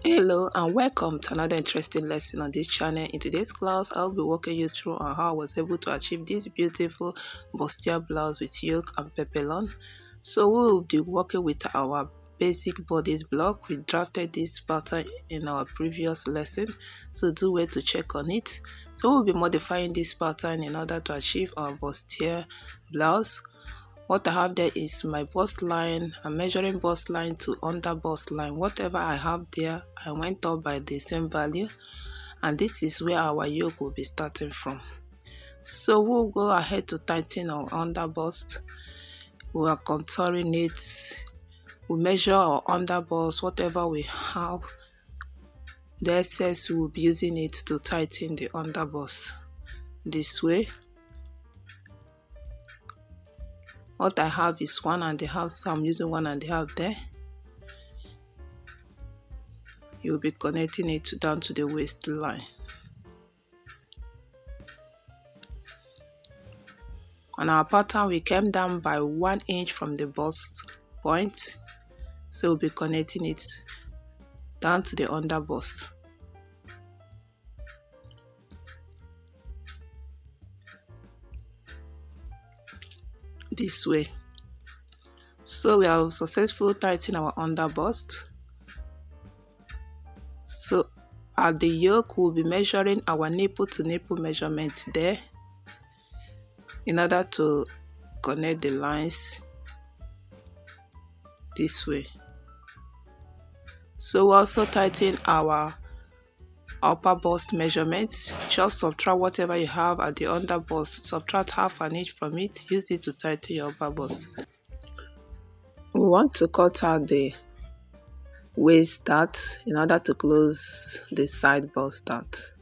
Hello and welcome to another interesting lesson on this channel. In today's class, I'll be walking you through on how I was able to achieve this beautiful bustier blouse with yoke and peplum. So we will be working with our basic bodice block. We drafted this pattern in our previous lesson, so do wait to check on it. So we'll be modifying this pattern in order to achieve our bustier blouse. What I have there is my bust line. I'm measuring bust line to under bust line. Whatever I have there, I went up by the same value, and this is where our yoke will be starting from. So we'll go ahead to tighten our under bust. We are contouring it. We measure our under bust, whatever we have. The excess we will be using it to tighten the under bust this way. What I have is 1.5, so I'm using 1.5 there. You'll be connecting it down to the waistline. On our pattern, we came down by 1 inch from the bust point, so we'll be connecting it down to the under bust. This way. So we have successfully tightened our under bust. So at the yoke, we'll be measuring our nipple to nipple measurement there in order to connect the lines this way. So we also tighten our upper bust measurements. Just subtract whatever you have at the under bust, subtract half an inch from it, use it to tighten your upper bust. We want to cut out the waist dart in order to close the side bust dart,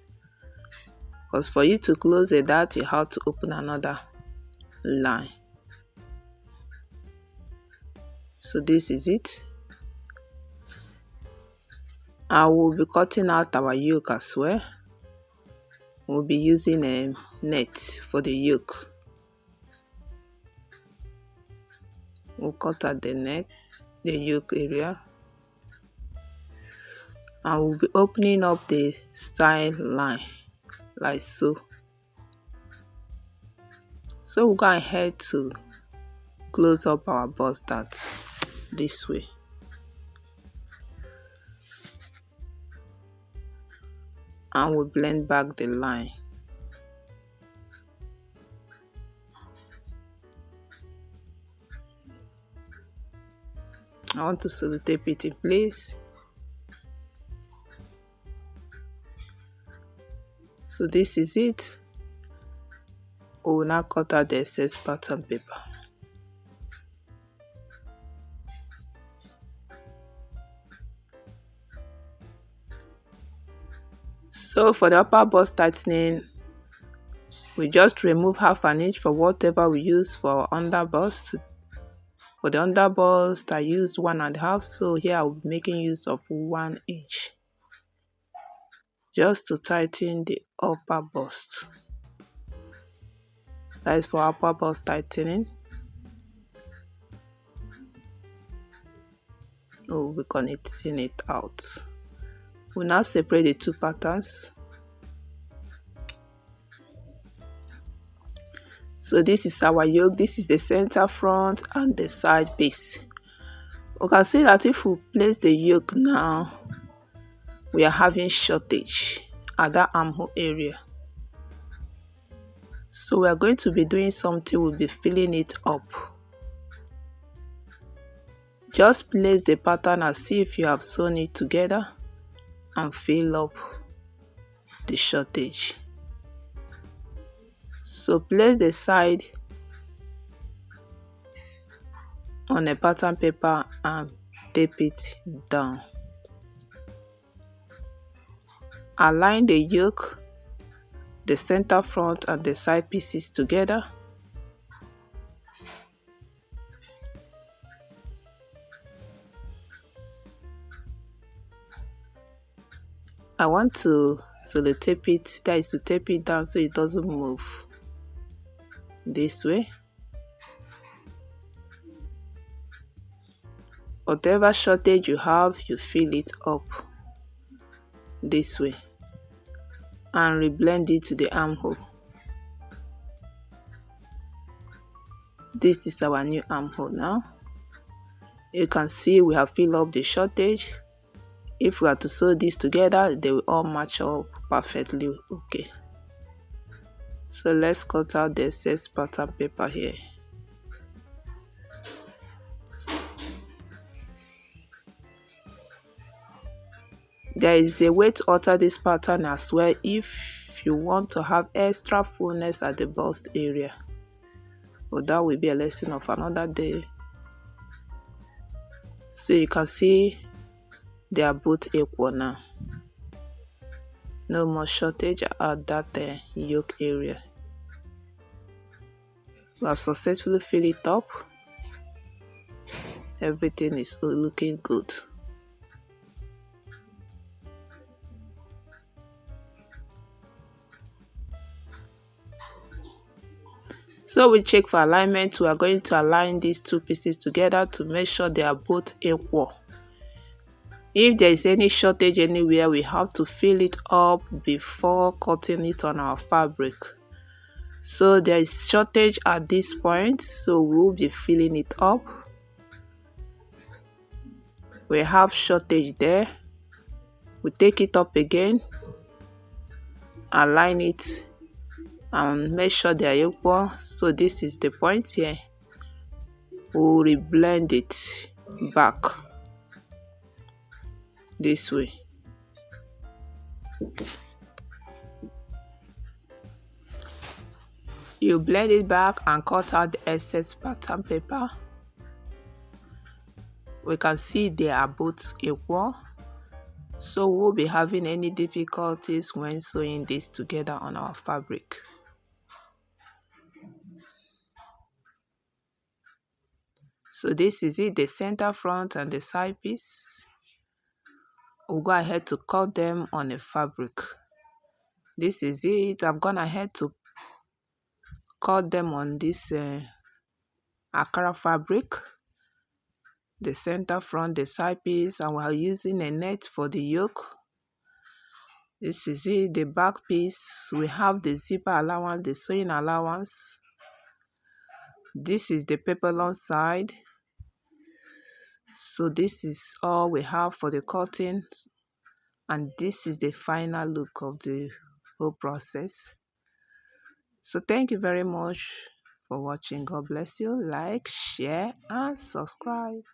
because for you to close a dart you have to open another line. So this is it. I will be cutting out our yoke as well. We'll be using a net for the yoke. We'll cut out the net, the yoke area, and we'll be opening up the style line like so. So we'll go ahead to close up our bust dart this way. And we'll blend back the line. I want to sellotape it in place. So this is it. We will now cut out the excess pattern paper. So for the upper bust tightening, we just remove half an inch for whatever we use for our under bust. For the under bust, I used 1.5, so here I will be making use of 1 inch just to tighten the upper bust. That is for upper bust tightening. We'll be connecting it out. We'll now separate the two patterns. So this is our yoke, this is the center front and the side piece. We can see that if we place the yoke now, we are having shortage at that armhole area. So we are going to be doing something, we'll be filling it up. Just place the pattern as if you have sewn it together and fill up the shortage. So place the side on a pattern paper and tape it down. Align the yoke, the center front and the side pieces together. I want to sellotape it, that is to tape it down so it doesn't move. This way. Whatever shortage you have, you fill it up this way and reblend it to the armhole. This is our new armhole now. You can see we have filled up the shortage. If we are to sew this together, they will all match up perfectly okay. So let's cut out the excess pattern paper here. There is a way to alter this pattern as well if you want to have extra fullness at the bust area. But that will be a lesson of another day. So you can see they are both equal now. No more shortage at that yoke area. We have successfully filled it up. Everything is looking good. So we check for alignment. We are going to align these two pieces together to make sure they are both equal. If there is any shortage anywhere, we have to fill it up before cutting it on our fabric. So there is shortage at this point, so we will be filling it up. We have shortage there. We take it up again, align it, and make sure they are equal. So this is the point here. We'll reblend it back this way. You blend it back and cut out the excess pattern paper. We can see they are both equal, so we won't be having any difficulties when sewing this together on our fabric. So this is it, the center front and the side piece. We'll go ahead to cut them on a fabric. This is it. I've gone ahead to cut them on this Akara fabric, the center front, the side piece, and we're using a net for the yoke. This is it, the back piece. We have the zipper allowance, the sewing allowance. This is the peplum side. So this is all we have for the cutting, and this is the final look of the whole process. So thank you very much for watching. God bless you. Like, share, and subscribe.